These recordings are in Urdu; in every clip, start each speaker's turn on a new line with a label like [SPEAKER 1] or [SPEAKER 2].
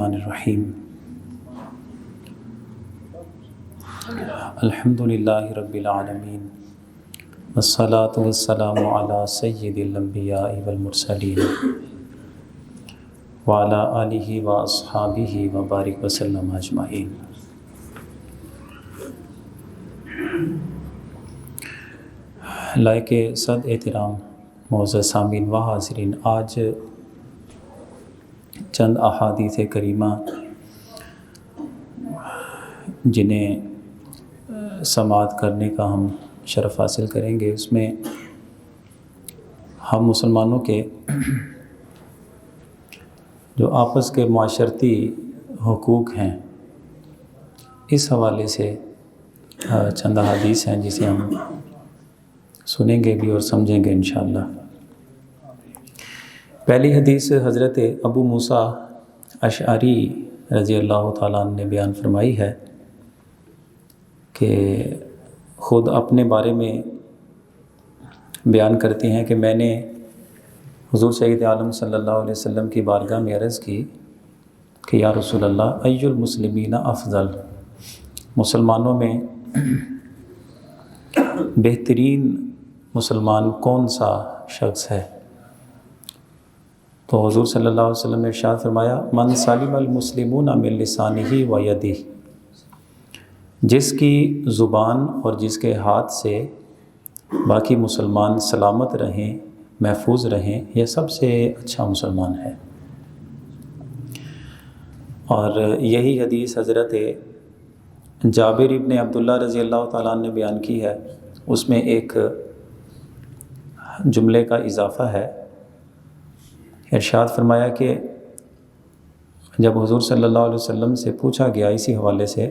[SPEAKER 1] الرحمن الرحیم الحمد للہ رب العالمین والصلاة والسلام علی سید الانبیاء والمرسلین وعلی آلہ واصحابہ وبارک وسلم اجمعین۔ لائق صد احترام معزز سامعین و حاضرین، آج چند احادیث کریمہ جنہیں سماعت کرنے کا ہم شرف حاصل کریں گے، اس میں ہم مسلمانوں کے جو آپس کے معاشرتی حقوق ہیں اس حوالے سے چند احادیث ہیں جسے ہم سنیں گے بھی اور سمجھیں گے انشاءاللہ۔ پہلی حدیث حضرت ابو موسیٰ اشعری رضی اللہ تعالیٰ عنہ نے بیان فرمائی ہے کہ خود اپنے بارے میں بیان کرتے ہیں کہ میں نے حضور سید عالم صلی اللہ علیہ وسلم کی بارگاہ میں عرض کی کہ یا رسول اللہ، ای المسلمین افضل، مسلمانوں میں بہترین مسلمان کون سا شخص ہے؟ تو حضور صلی اللہ علیہ وسلم نے ارشاد فرمایا، من سلم المسلمون من لسانہ و یدہ، جس کی زبان اور جس کے ہاتھ سے باقی مسلمان سلامت رہیں، محفوظ رہیں، یہ سب سے اچھا مسلمان ہے۔ اور یہی حدیث حضرت جابر ابن عبداللہ رضی اللہ تعالیٰ عنہ نے بیان کی ہے۔ اس میں ایک جملے کا اضافہ ہے، ارشاد فرمایا کہ جب حضور صلی اللہ علیہ وسلم سے پوچھا گیا اسی حوالے سے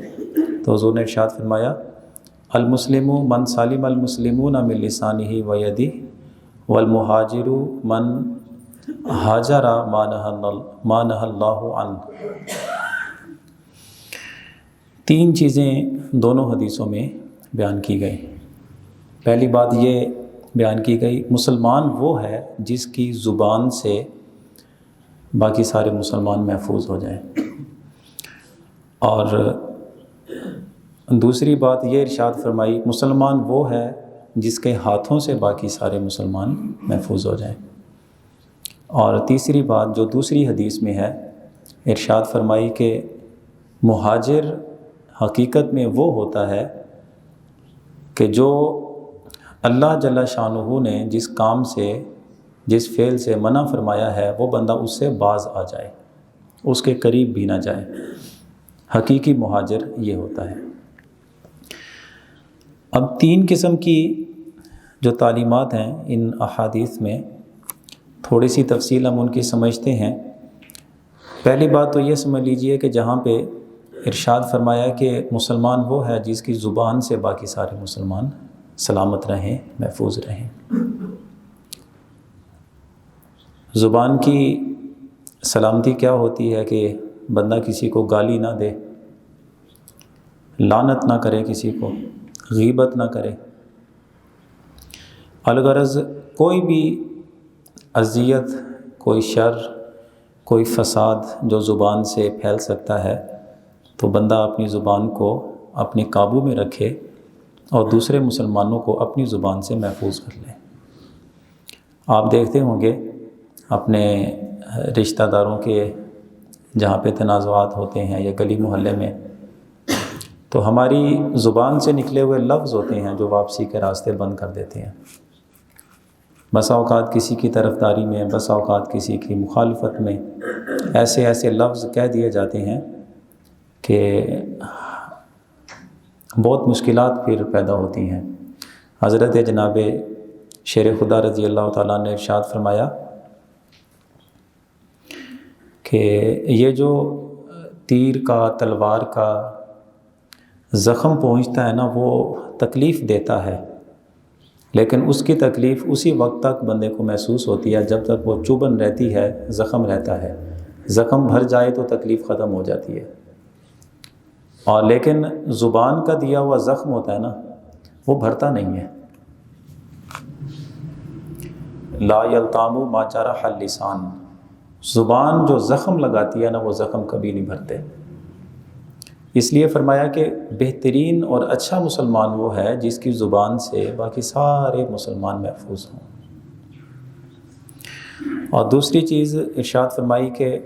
[SPEAKER 1] تو حضور نے ارشاد فرمایا، المسلم من سلم المسلمون من لسانہ و یدہ والمہاجر من ہاجر ما نہی اللہ عنہ۔ تین چیزیں دونوں حدیثوں میں بیان کی گئی۔ پہلی بات یہ بیان کی گئی، مسلمان وہ ہے جس کی زبان سے باقی سارے مسلمان محفوظ ہو جائیں، اور دوسری بات یہ ارشاد فرمائی، مسلمان وہ ہے جس کے ہاتھوں سے باقی سارے مسلمان محفوظ ہو جائیں، اور تیسری بات جو دوسری حدیث میں ہے، ارشاد فرمائی کہ مہاجر حقیقت میں وہ ہوتا ہے کہ جو اللہ جل شانہ نے جس کام سے، جس فعل سے منع فرمایا ہے، وہ بندہ اس سے باز آ جائے، اس کے قریب بھی نہ جائے۔ حقیقی مہاجر یہ ہوتا ہے۔ اب تین قسم کی جو تعلیمات ہیں ان احادیث میں، تھوڑی سی تفصیل ہم ان کی سمجھتے ہیں۔ پہلی بات تو یہ سمجھ لیجئے کہ جہاں پہ ارشاد فرمایا کہ مسلمان وہ ہے جس کی زبان سے باقی سارے مسلمان سلامت رہیں، محفوظ رہیں۔ زبان کی سلامتی کیا ہوتی ہے کہ بندہ کسی کو گالی نہ دے، لعنت نہ کرے، کسی کو غیبت نہ کرے، الغرض کوئی بھی اذیت، کوئی شر، کوئی فساد جو زبان سے پھیل سکتا ہے تو بندہ اپنی زبان کو اپنے قابو میں رکھے اور دوسرے مسلمانوں کو اپنی زبان سے محفوظ کر لے۔ آپ دیکھتے ہوں گے اپنے رشتہ داروں کے جہاں پہ تنازعات ہوتے ہیں یا گلی محلے میں، تو ہماری زبان سے نکلے ہوئے لفظ ہوتے ہیں جو واپسی کے راستے بند کر دیتے ہیں۔ بسا اوقات کسی کی طرفداری میں، بسا اوقات کسی کی مخالفت میں ایسے ایسے لفظ کہہ دیے جاتے ہیں کہ بہت مشکلات پھر پیدا ہوتی ہیں۔ حضرت جناب شیر خدا رضی اللہ تعالیٰ نے ارشاد فرمایا کہ یہ جو تیر کا، تلوار کا زخم پہنچتا ہے نا، وہ تکلیف دیتا ہے، لیکن اس کی تکلیف اسی وقت تک بندے کو محسوس ہوتی ہے جب تک وہ چبھن رہتی ہے، زخم رہتا ہے۔ زخم بھر جائے تو تکلیف ختم ہو جاتی ہے، اور لیکن زبان کا دیا ہوا زخم ہوتا ہے نا، وہ بھرتا نہیں ہے۔ لا یلتام ما جرح اللسان، زبان جو زخم لگاتی ہے نا، وہ زخم کبھی نہیں بھرتے۔ اس لیے فرمایا کہ بہترین اور اچھا مسلمان وہ ہے جس کی زبان سے باقی سارے مسلمان محفوظ ہوں۔ اور دوسری چیز ارشاد فرمائی کہ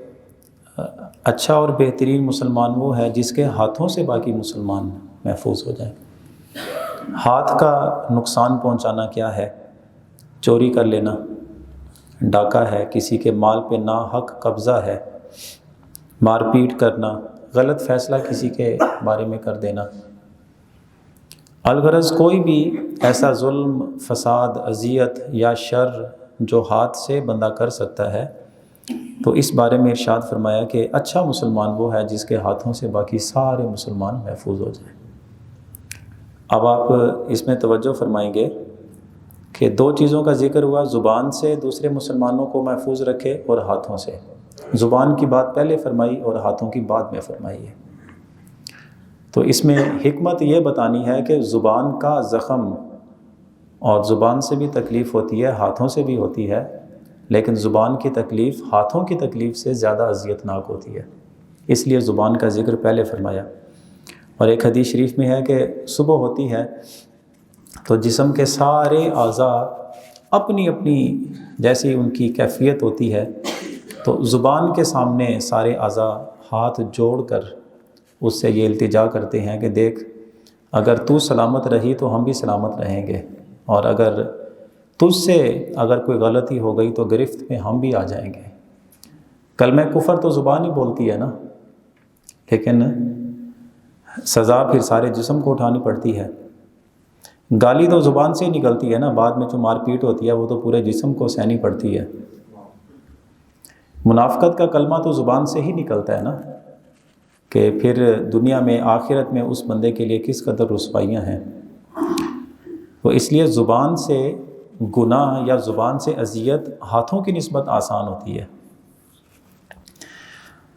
[SPEAKER 1] اچھا اور بہترین مسلمان وہ ہے جس کے ہاتھوں سے باقی مسلمان محفوظ ہو جائیں۔ ہاتھ کا نقصان پہنچانا کیا ہے؟ چوری کر لینا، ڈاکہ ہے، کسی کے مال پہ ناحق قبضہ ہے، مار پیٹ کرنا، غلط فیصلہ کسی کے بارے میں کر دینا۔ الغرض کوئی بھی ایسا ظلم، فساد، اذیت یا شر جو ہاتھ سے بندہ کر سکتا ہے، تو اس بارے میں ارشاد فرمایا کہ اچھا مسلمان وہ ہے جس کے ہاتھوں سے باقی سارے مسلمان محفوظ ہو جائیں۔ اب آپ اس میں توجہ فرمائیں گے کہ دو چیزوں کا ذکر ہوا، زبان سے دوسرے مسلمانوں کو محفوظ رکھے اور ہاتھوں سے۔ زبان کی بات پہلے فرمائی اور ہاتھوں کی بعد میں فرمائی ہے۔ تو اس میں حکمت یہ بتانی ہے کہ زبان کا زخم، اور زبان سے بھی تکلیف ہوتی ہے، ہاتھوں سے بھی ہوتی ہے، لیکن زبان کی تکلیف ہاتھوں کی تکلیف سے زیادہ اذیت ناک ہوتی ہے، اس لیے زبان کا ذکر پہلے فرمایا۔ اور ایک حدیث شریف میں ہے کہ صبح ہوتی ہے تو جسم کے سارے اعضاء اپنی اپنی جیسی ان کی کیفیت ہوتی ہے، تو زبان کے سامنے سارے اعضاء ہاتھ جوڑ کر اس سے یہ التجا کرتے ہیں کہ دیکھ، اگر تو سلامت رہی تو ہم بھی سلامت رہیں گے، اور اگر تجھ سے اگر کوئی غلطی ہو گئی تو گرفت میں ہم بھی آ جائیں گے۔ کلمہ کفر تو زبان ہی بولتی ہے نا، لیکن سزا پھر سارے جسم کو اٹھانی پڑتی ہے۔ گالی تو زبان سے ہی نکلتی ہے نا، بعد میں جو مار پیٹ ہوتی ہے وہ تو پورے جسم کو سہنی پڑتی ہے۔ منافقت کا کلمہ تو زبان سے ہی نکلتا ہے نا، کہ پھر دنیا میں آخرت میں اس بندے کے لیے کس قدر رسوائیاں ہیں۔ تو اس لیے زبان سے گناہ یا زبان سے اذیت ہاتھوں کی نسبت آسان ہوتی ہے۔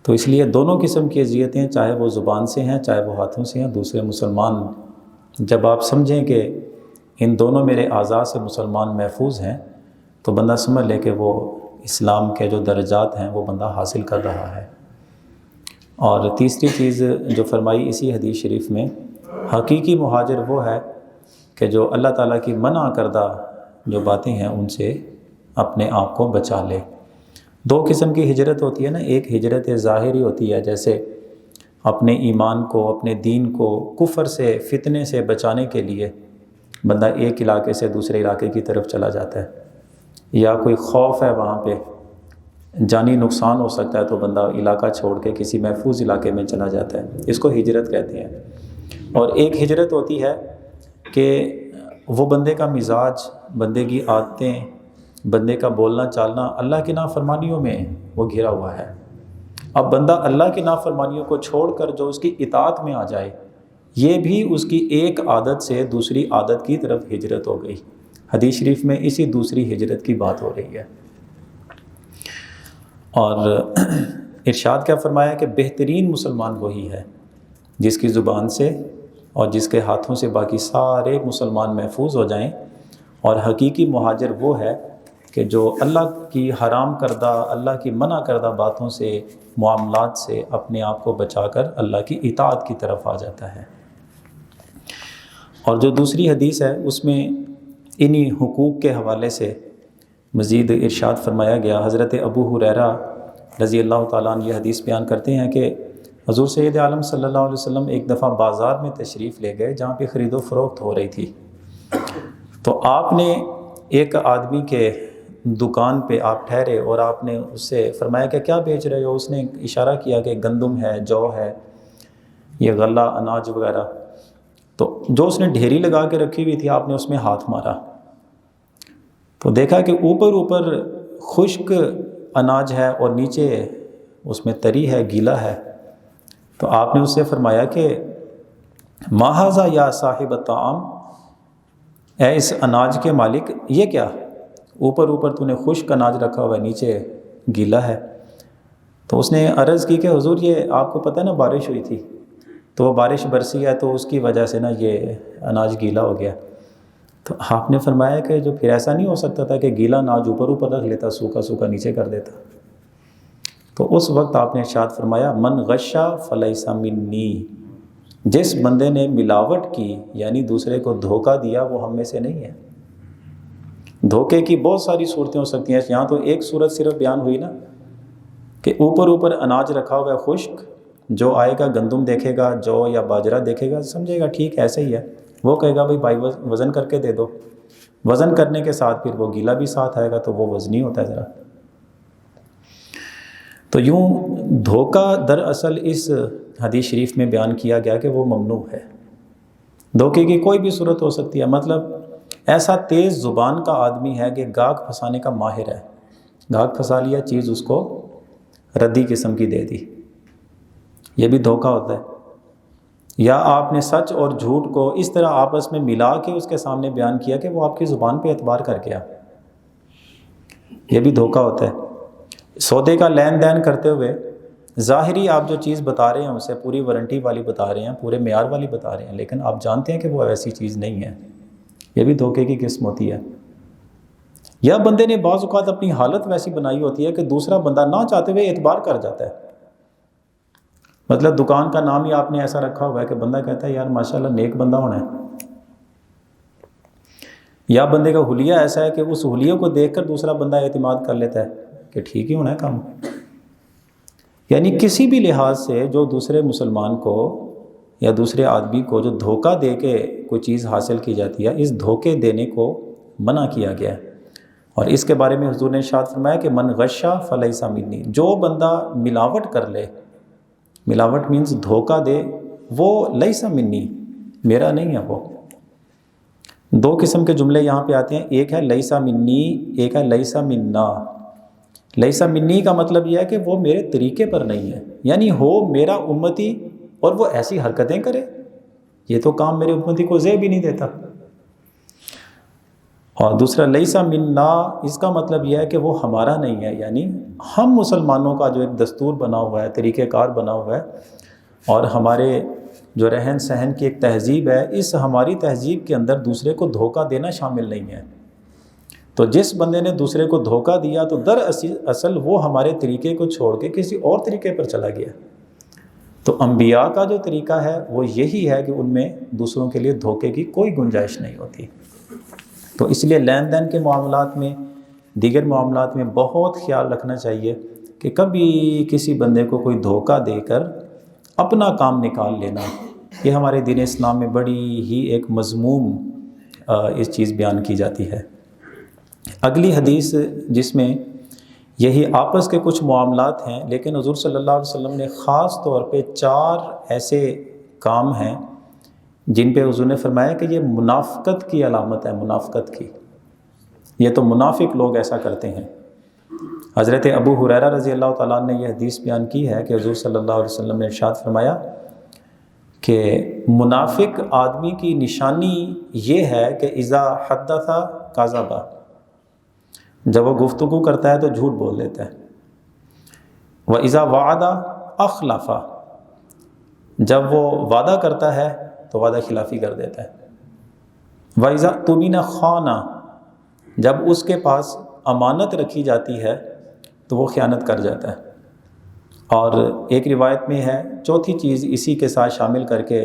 [SPEAKER 1] تو اس لیے دونوں قسم کی اذیتیں، چاہے وہ زبان سے ہیں چاہے وہ ہاتھوں سے ہیں، دوسرے مسلمان جب آپ سمجھیں کہ ان دونوں میرے اعضاء سے مسلمان محفوظ ہیں، تو بندہ سمجھ لے کہ وہ اسلام کے جو درجات ہیں وہ بندہ حاصل کر رہا ہے۔ اور تیسری چیز جو فرمائی اسی حدیث شریف میں، حقیقی مہاجر وہ ہے کہ جو اللہ تعالیٰ کی منع کردہ جو باتیں ہیں ان سے اپنے آپ کو بچا لے۔ دو قسم کی ہجرت ہوتی ہے نا، ایک ہجرت ظاہری ہوتی ہے، جیسے اپنے ایمان کو، اپنے دین کو کفر سے، فتنے سے بچانے کے لیے بندہ ایک علاقے سے دوسرے علاقے کی طرف چلا جاتا ہے، یا کوئی خوف ہے وہاں پہ، جانی نقصان ہو سکتا ہے تو بندہ علاقہ چھوڑ کے کسی محفوظ علاقے میں چلا جاتا ہے، اس کو ہجرت کہتے ہیں۔ اور ایک ہجرت ہوتی ہے کہ وہ بندے کا مزاج، بندے کی عادتیں، بندے کا بولنا چالنا اللہ کی نافرمانیوں میں وہ گھرا ہوا ہے۔ اب بندہ اللہ کی نافرمانیوں کو چھوڑ کر جو اس کی اطاعت میں آ جائے، یہ بھی اس کی ایک عادت سے دوسری عادت کی طرف ہجرت ہو گئی۔ حدیث شریف میں اسی دوسری ہجرت کی بات ہو رہی ہے۔ اور ارشاد کیا فرمایا کہ بہترین مسلمان وہی ہے جس کی زبان سے اور جس کے ہاتھوں سے باقی سارے مسلمان محفوظ ہو جائیں، اور حقیقی مہاجر وہ ہے کہ جو اللہ کی حرام کردہ، اللہ کی منع کردہ باتوں سے، معاملات سے اپنے آپ کو بچا کر اللہ کی اطاعت کی طرف آ جاتا ہے۔ اور جو دوسری حدیث ہے اس میں انہی حقوق کے حوالے سے مزید ارشاد فرمایا گیا۔ حضرت ابو ہریرہ رضی اللہ تعالیٰ عنہ یہ حدیث بیان کرتے ہیں کہ حضور سید عالم صلی اللہ علیہ وسلم ایک دفعہ بازار میں تشریف لے گئے جہاں پہ خرید و فروخت ہو رہی تھی، تو آپ نے ایک آدمی کے دکان پہ آپ ٹھہرے اور آپ نے اس سے فرمایا کہ کیا بیچ رہے ہو؟ اس نے اشارہ کیا کہ گندم ہے، جو ہے، یہ غلہ، اناج وغیرہ۔ تو جو اس نے ڈھیری لگا کے رکھی ہوئی تھی آپ نے اس میں ہاتھ مارا، تو دیکھا کہ اوپر خشک اناج ہے اور نیچے اس میں تری ہے، گیلا ہے۔ تو آپ نے اس سے فرمایا کہ ما ھذا یا صاحب الطعام، اے اس اناج کے مالک، یہ کیا؟ اوپر تو نے خشک اناج رکھا ہوا ہے، نیچے گیلا ہے۔ تو اس نے عرض کی کہ حضور یہ آپ کو پتہ ہے نا بارش ہوئی تھی، تو وہ بارش برسی ہے تو اس کی وجہ سے نا یہ اناج گیلا ہو گیا۔ تو آپ نے فرمایا کہ جو پھر ایسا نہیں ہو سکتا تھا کہ گیلا اناج اوپر رکھ لیتا، سوکھا نیچے کر دیتا؟ تو اس وقت آپ نے ارشاد فرمایا من غشا فلیس منی، جس بندے نے ملاوٹ کی یعنی دوسرے کو دھوکہ دیا وہ ہم میں سے نہیں ہے۔ دھوکے کی بہت ساری صورتیں ہو سکتی ہیں، یہاں تو ایک صورت صرف بیان ہوئی نا کہ اوپر اناج رکھا ہوا ہے خشک، جو آئے گا گندم دیکھے گا، جو یا باجرہ دیکھے گا سمجھے گا ٹھیک ایسے ہی ہے، وہ کہے گا بھائی وزن کر کے دے دو، وزن کرنے کے ساتھ پھر وہ گیلا بھی ساتھ آئے گا تو وہ وزنی ہوتا ہے ذرا۔ تو یوں دھوکہ دراصل اس حدیث شریف میں بیان کیا گیا کہ وہ ممنوع ہے۔ دھوکے کی کوئی بھی صورت ہو سکتی ہے، مطلب ایسا تیز زبان کا آدمی ہے کہ گاہک پھنسانے کا ماہر ہے، گاہک پھنسا لیا، چیز اس کو ردی قسم کی دے دی، یہ بھی دھوکہ ہوتا ہے۔ یا آپ نے سچ اور جھوٹ کو اس طرح آپس میں ملا کے اس کے سامنے بیان کیا کہ وہ آپ کی زبان پہ اعتبار کر گیا، یہ بھی دھوکہ ہوتا ہے۔ سودے کا لین دین کرتے ہوئے ظاہری آپ جو چیز بتا رہے ہیں اسے پوری وارنٹی والی بتا رہے ہیں، پورے معیار والی بتا رہے ہیں، لیکن آپ جانتے ہیں کہ وہ ایسی چیز نہیں ہے، یہ بھی دھوکے کی قسم ہوتی ہے۔ یا بندے نے بعض اوقات اپنی حالت ویسی بنائی ہوتی ہے کہ دوسرا بندہ نہ چاہتے ہوئے اعتبار کر جاتا ہے، مطلب دکان کا نام ہی آپ نے ایسا رکھا ہوا ہے کہ بندہ کہتا ہے یار ماشاءاللہ نیک بندہ ہونا ہے، یا بندے کا حلیہ ایسا ہے کہ اس حلیہ کو دیکھ کر دوسرا بندہ اعتماد کر لیتا ہے کہ ٹھیک ہی ہونا ہے کام۔ یعنی کسی بھی لحاظ سے جو دوسرے مسلمان کو یا دوسرے آدمی کو جو دھوکہ دے کے کوئی چیز حاصل کی جاتی ہے، اس دھوکے دینے کو منع کیا گیا ہے۔ اور اس کے بارے میں حضور نے ارشاد فرمایا کہ من غشا فلیس منی، جو بندہ ملاوٹ کر لے، ملاوٹ مینز دھوکہ دے، وہ لیس منی، میرا نہیں ہے وہ۔ دو قسم کے جملے یہاں پہ آتے ہیں، ایک ہے لیسا منی، ایک ہے لیسا منا۔ لیسا منی کا مطلب یہ ہے کہ وہ میرے طریقے پر نہیں ہے، یعنی ہو میرا امتی اور وہ ایسی حرکتیں کرے، یہ تو کام میرے امتی کو زیب ہی نہیں دیتا۔ اور دوسرا لیسا منا، اس کا مطلب یہ ہے کہ وہ ہمارا نہیں ہے، یعنی ہم مسلمانوں کا جو ایک دستور بنا ہوا ہے، طریقہ کار بنا ہوا ہے، اور ہمارے جو رہن سہن کی ایک تہذیب ہے، اس ہماری تہذیب کے اندر دوسرے کو دھوکہ دینا شامل نہیں ہے۔ تو جس بندے نے دوسرے کو دھوکہ دیا تو دراصل وہ ہمارے طریقے کو چھوڑ کے کسی اور طریقے پر چلا گیا۔ تو انبیاء کا جو طریقہ ہے وہ یہی ہے کہ ان میں دوسروں کے لیے دھوکے کی کوئی گنجائش نہیں ہوتی۔ تو اس لیے لین دین کے معاملات میں، دیگر معاملات میں بہت خیال رکھنا چاہیے کہ کبھی کسی بندے کو کوئی دھوکہ دے کر اپنا کام نکال لینا، یہ ہمارے دین اسلام میں بڑی ہی ایک مذموم اس چیز بیان کی جاتی ہے۔ اگلی حدیث جس میں یہی آپس کے کچھ معاملات ہیں، لیکن حضور صلی اللہ علیہ وسلم نے خاص طور پہ 4 ایسے کام ہیں جن پہ حضور نے فرمایا کہ یہ منافقت کی علامت ہے، منافقت کی، یہ تو منافق لوگ ایسا کرتے ہیں۔ حضرت ابو ہریرہ رضی اللہ تعالیٰ عنہ نے یہ حدیث بیان کی ہے کہ حضور صلی اللہ علیہ وسلم نے ارشاد فرمایا کہ منافق آدمی کی نشانی یہ ہے کہ اذا حدث کذب، جب وہ گفتگو کرتا ہے تو جھوٹ بول دیتا ہے، وَإِذَا وَعَدَ أَخْلَفَ، جب وہ وعدہ کرتا ہے تو وعدہ خلافی کر دیتا ہے، وَإِذَا اؤْتُمِنَ خَانَ، جب اس کے پاس امانت رکھی جاتی ہے تو وہ خیانت کر جاتا ہے۔ اور ایک روایت میں ہے چوتھی چیز اسی کے ساتھ شامل کر کے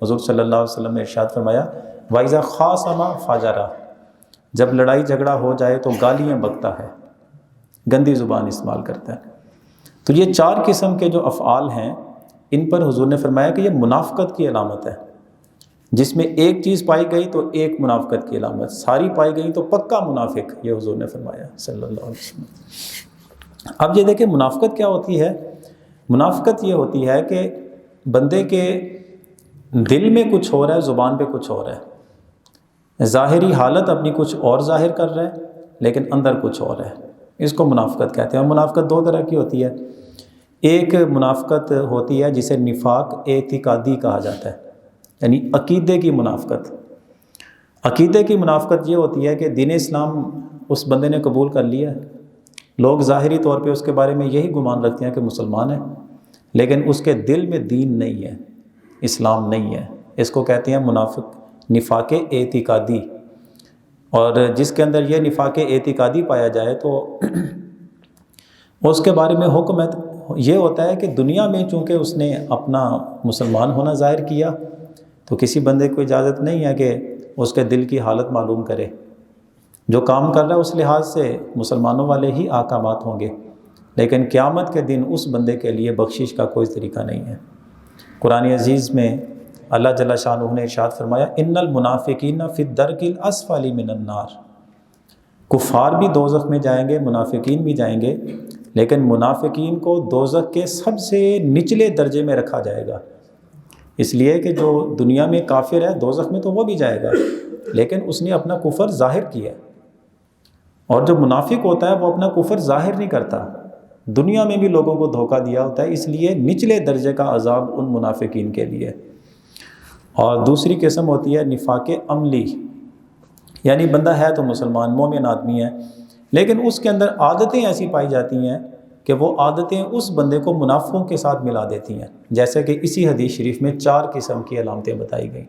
[SPEAKER 1] حضور صلی اللہ علیہ وسلم نے ارشاد فرمایا وَإِذَا خَاصَمَ فَجَرَ، جب لڑائی جھگڑا ہو جائے تو گالیاں بکتا ہے، گندی زبان استعمال کرتا ہے۔ تو یہ 4 قسم کے جو افعال ہیں ان پر حضور نے فرمایا کہ یہ منافقت کی علامت ہے، جس میں ایک چیز پائی گئی تو ایک منافقت کی علامت، ساری پائی گئی تو پکا منافق، یہ حضور نے فرمایا صلی اللہ علیہ وسلم۔ اب یہ دیکھیں منافقت کیا ہوتی ہے؟ منافقت یہ ہوتی ہے کہ بندے کے دل میں کچھ ہو رہا ہے، زبان پہ کچھ ہو رہا ہے، ظاہری حالت اپنی کچھ اور ظاہر کر رہا ہے لیکن اندر کچھ اور ہے، اس کو منافقت کہتے ہیں۔ اور منافقت 2 طرح کی ہوتی ہے، ایک منافقت ہوتی ہے جسے نفاق اعتقادی کہا جاتا ہے، یعنی عقیدے کی منافقت۔ عقیدے کی منافقت یہ ہوتی ہے کہ دین اسلام اس بندے نے قبول کر لیا ہے، لوگ ظاہری طور پہ اس کے بارے میں یہی گمان رکھتے ہیں کہ مسلمان ہے، لیکن اس کے دل میں دین نہیں ہے، اسلام نہیں ہے، اس کو کہتے ہیں نفاق اعتقادی۔ اور جس کے اندر یہ نفاق اعتقادی پایا جائے تو اس کے بارے میں یہ ہوتا ہے کہ دنیا میں چونکہ اس نے اپنا مسلمان ہونا ظاہر کیا تو کسی بندے کو اجازت نہیں ہے کہ اس کے دل کی حالت معلوم کرے. جو کام کر رہا ہے اس لحاظ سے مسلمانوں والے ہی احکامات ہوں گے، لیکن قیامت کے دن اس بندے کے لیے بخشش کا کوئی طریقہ نہیں ہے. قرآن عزیز میں اللہ جل شانہ نے ارشاد فرمایا ان المنافقین فی الدرک الاسفل من النار. کفار بھی دوزخ میں جائیں گے، منافقین بھی جائیں گے، لیکن منافقین کو دوزخ کے سب سے نچلے درجے میں رکھا جائے گا. اس لیے کہ جو دنیا میں کافر ہے دوزخ میں تو وہ بھی جائے گا، لیکن اس نے اپنا کفر ظاہر کیا. اور جو منافق ہوتا ہے وہ اپنا کفر ظاہر نہیں کرتا، دنیا میں بھی لوگوں کو دھوکہ دیا ہوتا ہے، اس لیے نچلے درجے کا عذاب ان منافقین کے لیے. اور دوسری قسم ہوتی ہے نفاق عملی، یعنی بندہ ہے تو مسلمان مومن آدمی ہے، لیکن اس کے اندر عادتیں ایسی پائی جاتی ہیں کہ وہ عادتیں اس بندے کو منافقوں کے ساتھ ملا دیتی ہیں. جیسے کہ اسی حدیث شریف میں 4 قسم کی علامتیں بتائی گئیں.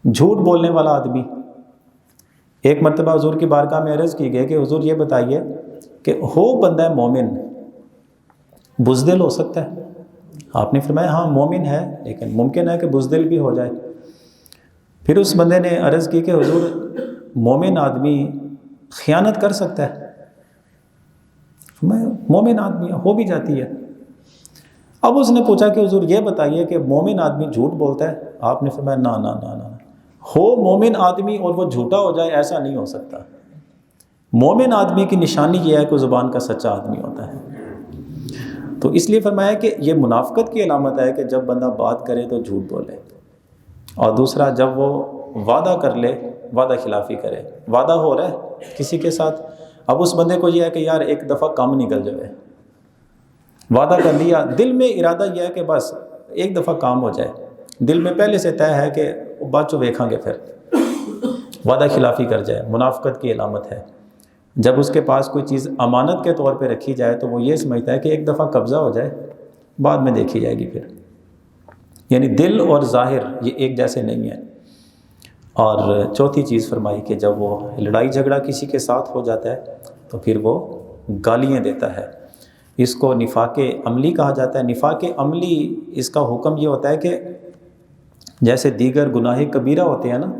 [SPEAKER 1] جھوٹ بولنے والا آدمی. ایک مرتبہ حضور کی بارگاہ میں عرض کی گئی کہ حضور یہ بتائیے کہ ہو بندہ مومن بزدل ہو سکتا ہے؟ آپ نے فرمایا ہاں مومن ہے لیکن ممکن ہے کہ بزدل بھی ہو جائے. پھر اس بندے نے عرض کی کہ حضور مومن آدمی خیانت کر سکتا ہے؟ مومن آدمی ہو بھی جاتی ہے. اب اس نے پوچھا کہ حضور یہ بتائیے کہ مومن آدمی جھوٹ بولتا ہے؟ آپ نے فرمایا نا نا نا نا، ہو مومن آدمی اور وہ جھوٹا ہو جائے ایسا نہیں ہو سکتا. مومن آدمی کی نشانی یہ ہے کہ زبان کا سچا آدمی ہوتا ہے. تو اس لیے فرمایا کہ یہ منافقت کی علامت ہے کہ جب بندہ بات کرے تو جھوٹ بولے، اور دوسرا جب وہ وعدہ کر لے وعدہ خلافی کرے. وعدہ ہو رہا ہے کسی کے ساتھ، اب اس بندے کو یہ ہے کہ یار ایک دفعہ کم نکل جائے، وعدہ کر لیا، دل میں ارادہ یہ ہے کہ بس ایک دفعہ کام ہو جائے، دل میں پہلے سے طے ہے کہ بعد چو دیکھیں گے، پھر وعدہ خلافی کر جائے. منافقت کی علامت ہے. جب اس کے پاس کوئی چیز امانت کے طور پہ رکھی جائے تو وہ یہ سمجھتا ہے کہ ایک دفعہ قبضہ ہو جائے بعد میں دیکھی جائے گی پھر. یعنی دل اور ظاہر یہ ایک جیسے نہیں ہیں. اور چوتھی چیز فرمائی کہ جب وہ لڑائی جھگڑا کسی کے ساتھ ہو جاتا ہے تو پھر وہ گالیاں دیتا ہے. اس کو نفاق عملی کہا جاتا ہے. نفاق عملی اس کا حکم یہ ہوتا ہے کہ جیسے دیگر گناہ کبیرہ ہوتے ہیں نا،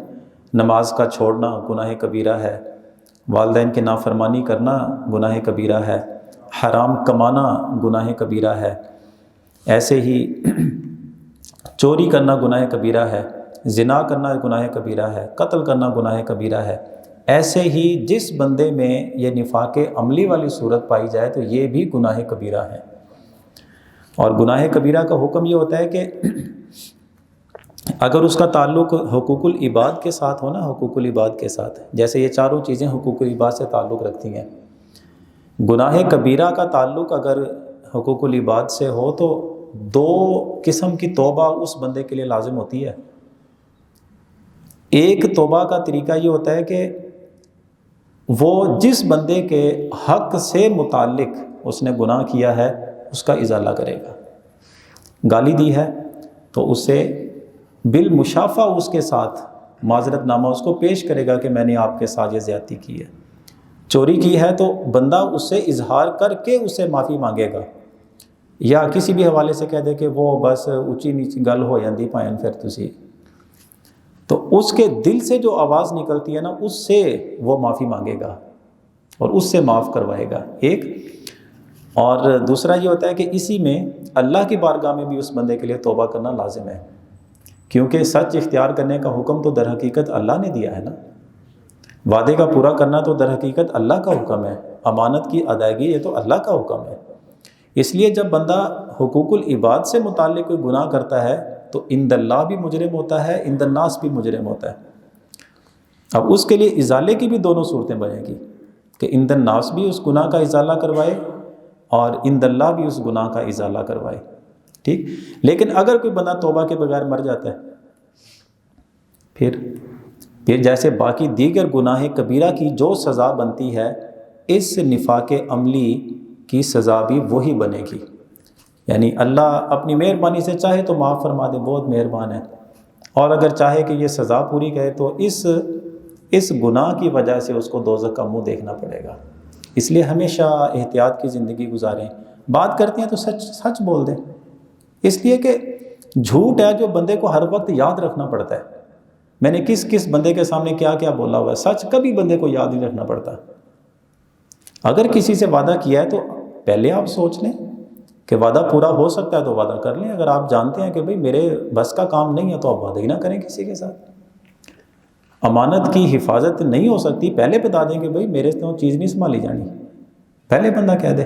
[SPEAKER 1] نماز کا چھوڑنا گناہ کبیرہ ہے، والدین کی نافرمانی کرنا گناہ کبیرہ ہے، حرام کمانا گناہ کبیرہ ہے، ایسے ہی چوری کرنا گناہ کبیرہ ہے، زنا کرنا گناہ کبیرہ ہے، قتل کرنا گناہ کبیرہ ہے. ایسے ہی جس بندے میں یہ نفاق عملی والی صورت پائی جائے تو یہ بھی گناہ کبیرہ ہے. اور گناہ کبیرہ کا حکم یہ ہوتا ہے کہ اگر اس کا تعلق حقوق العباد کے ساتھ ہو نا، حقوق العباد کے ساتھ، جیسے یہ چاروں چیزیں حقوق العباد سے تعلق رکھتی ہیں. گناہ کبیرہ کا تعلق اگر حقوق العباد سے ہو تو 2 قسم کی توبہ اس بندے کے لیے لازم ہوتی ہے. ایک توبہ کا طریقہ یہ ہوتا ہے کہ وہ جس بندے کے حق سے متعلق اس نے گناہ کیا ہے اس کا ازالہ کرے گا. گالی دی ہے تو اسے بالمشافہ اس کے ساتھ معذرت نامہ اس کو پیش کرے گا کہ میں نے آپ کے ساتھ یہ زیادتی کی ہے. چوری کی ہے تو بندہ اس سے اظہار کر کے اس سے معافی مانگے گا، یا کسی بھی حوالے سے کہہ دے کہ وہ بس اونچی نیچی گل ہو جاندی پائن پھر تسی، تو اس کے دل سے جو آواز نکلتی ہے نا اس سے وہ معافی مانگے گا اور اس سے معاف کروائے گا. ایک اور دوسرا یہ ہوتا ہے کہ اسی میں اللہ کی بارگاہ میں بھی اس بندے کے لیے توبہ کرنا لازم ہے، کیونکہ سچ اختیار کرنے کا حکم تو در حقیقت اللہ نے دیا ہے نا. وعدے کا پورا کرنا تو در حقیقت اللہ کا حکم ہے، امانت کی ادائیگی یہ تو اللہ کا حکم ہے. اس لیے جب بندہ حقوق العباد سے متعلق کوئی گناہ کرتا ہے تو عند اللہ بھی مجرم ہوتا ہے، عند الناس بھی مجرم ہوتا ہے. اب اس کے لیے ازالے کی بھی دونوں صورتیں بنیں گی کہ عند الناس بھی اس گناہ کا ازالہ کروائے اور عند اللہ بھی اس گناہ کا ازالہ کروائے. ٹھیک. لیکن اگر کوئی بندہ توبہ کے بغیر مر جاتا ہے پھر جیسے باقی دیگر گناہ کبیرہ کی جو سزا بنتی ہے اس نفاق عملی کی سزا بھی وہی بنے گی. یعنی اللہ اپنی مہربانی سے چاہے تو معاف فرما دے، بہت مہربان ہے، اور اگر چاہے کہ یہ سزا پوری کرے تو اس گناہ کی وجہ سے اس کو دوزخ کا منہ دیکھنا پڑے گا. اس لیے ہمیشہ احتیاط کی زندگی گزاریں، بات کرتے ہیں تو سچ سچ بول دیں، اس لیے کہ جھوٹ ہے جو بندے کو ہر وقت یاد رکھنا پڑتا ہے، میں نے کس کس بندے کے سامنے کیا کیا بولا ہوا ہے، سچ کبھی بندے کو یاد نہیں رکھنا پڑتا۔ اگر کسی سے وعدہ کیا ہے تو پہلے آپ سوچ لیں کہ وعدہ پورا ہو سکتا ہے تو وعدہ کر لیں، اگر آپ جانتے ہیں کہ بھئی میرے بس کا کام نہیں ہے تو آپ وعدہ ہی نہ کریں کسی کے ساتھ۔ امانت کی حفاظت نہیں ہو سکتی، پہلے بتا دیں کہ بھئی میرے سے تو چیز نہیں سنبھالی جانی، پہلے بندہ کہہ دے۔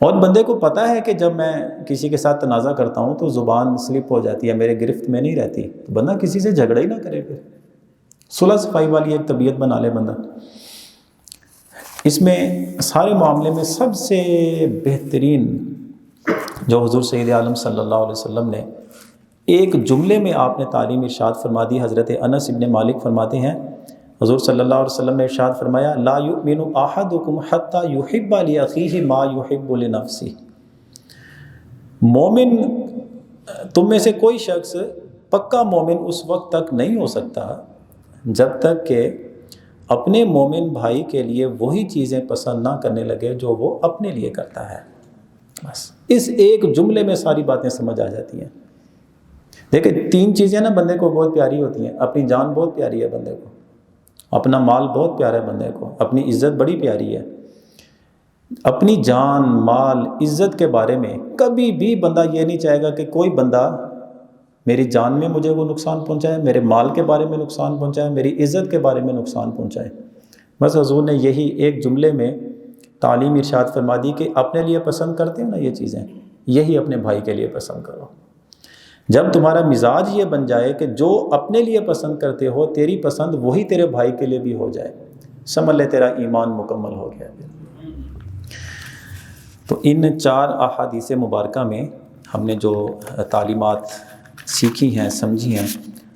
[SPEAKER 1] اور بندے کو پتہ ہے کہ جب میں کسی کے ساتھ تنازع کرتا ہوں تو زبان سلپ ہو جاتی ہے، میرے گرفت میں نہیں رہتی، تو بندہ کسی سے جھگڑا ہی نہ کرے، پھر صلح صفائی والی ایک طبیعت بنا لے بندہ۔ اس میں سارے معاملے میں سب سے بہترین جو حضور سید عالم صلی اللہ علیہ وسلم نے ایک جملے میں آپ نے تعلیم ارشاد فرما دی، حضرت انس ابن مالک فرماتے ہیں حضور صلی اللہ علیہ وسلم نے ارشاد فرمایا لا یؤمن احدکم حتی یحب لاخیہ ما یحب لنفسہ، مومن تم میں سے کوئی شخص پکا مومن اس وقت تک نہیں ہو سکتا جب تک کہ اپنے مومن بھائی کے لیے وہی چیزیں پسند نہ کرنے لگے جو وہ اپنے لیے کرتا ہے۔ بس اس ایک جملے میں ساری باتیں سمجھ آ جاتی ہیں۔ دیکھیں 3 چیزیں نا بندے کو بہت پیاری ہوتی ہیں، اپنی جان بہت پیاری ہے بندے کو، اپنا مال بہت پیارا ہے بندے کو، اپنی عزت بڑی پیاری ہے۔ اپنی جان، مال، عزت کے بارے میں کبھی بھی بندہ یہ نہیں چاہے گا کہ کوئی بندہ میری جان میں مجھے وہ نقصان پہنچائے، میرے مال کے بارے میں نقصان پہنچائے، میری عزت کے بارے میں نقصان پہنچائے۔ بس حضور نے یہی ایک جملے میں تعلیم ارشاد فرما دی کہ اپنے لیے پسند کرتے ہو نا یہ چیزیں، یہی اپنے بھائی کے لیے پسند کرو۔ جب تمہارا مزاج یہ بن جائے کہ جو اپنے لیے پسند کرتے ہو تیری پسند وہی تیرے بھائی کے لیے بھی ہو جائے، سمجھ لے تیرا ایمان مکمل ہو گیا۔ تو ان 4 احادیث مبارکہ میں ہم نے جو تعلیمات سیکھی ہیں، سمجھی ہیں،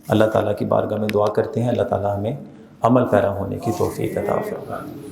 [SPEAKER 1] اللہ تعالیٰ کی بارگاہ میں دعا کرتے ہیں اللہ تعالیٰ ہمیں عمل پیرا ہونے کی توفیق عطا فرمائے۔